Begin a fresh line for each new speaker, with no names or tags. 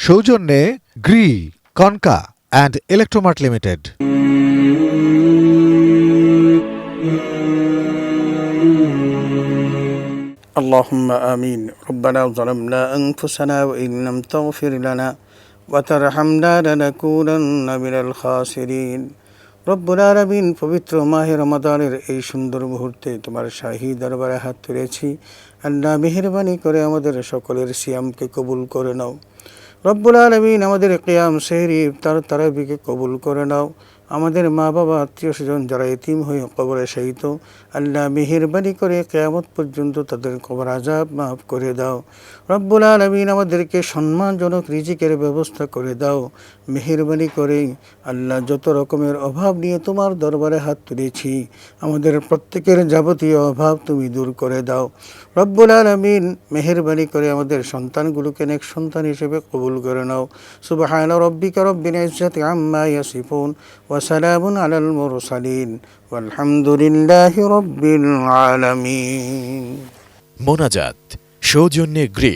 সৌজন্যে Gree, Konka and Electromart limited.
اللهم آمين. ربنا ظلمنا أنفسنا وإن لم تغفر لنا وترحمنا لنكونن من الخاسرين. রব্বুল আলামিন, পবিত্র মাহে রমাদানের এই সুন্দর মুহূর্তে তোমার শাহী দরবারে হাত তুলেছি। আল্লাহ, মেহেরবানি করে আমাদের সকলের সিয়ামকে কবুল করে নাও। রব্বুল আলামিন, আমাদের কিয়াম, সেহরি, ইফতার, তারাবিকে কবুল করে নাও। আমাদের মা বাবা, আত্মীয় স্বজন যারা এতিম হয়ে কবরে শায়িত, আল্লাহ মেহেরবানি করে কিয়ামত পর্যন্ত তাদের কবর আযাব মাফ করে দাও। রব্বুল আলামিন, আমাদেরকে সম্মানজনক রিজিকের ব্যবস্থা করে দাও। মেহেরবানি করে আল্লাহ, যত রকমের অভাব নিয়ে তোমার দরবারে হাত তুলেছি, আমাদের প্রত্যেকের যাবতীয় অভাব তুমি দূর করে দাও। রব্বুল আলামিন, মেহেরবানি করে আমাদের সন্তানগুলোকে নেক সন্তান হিসেবে কবুল করে নাও। সুবহান রাব্বিকা রব্বিল ইজ্জাতি আম্মা ইয়াসিফুন ওয়া সালামুন আলাল মুরসালিন ওয়ালহামদুলিল্লাহি রাব্বিল আলামিন।
মোনাজাত সৌজন্যে গ্রে।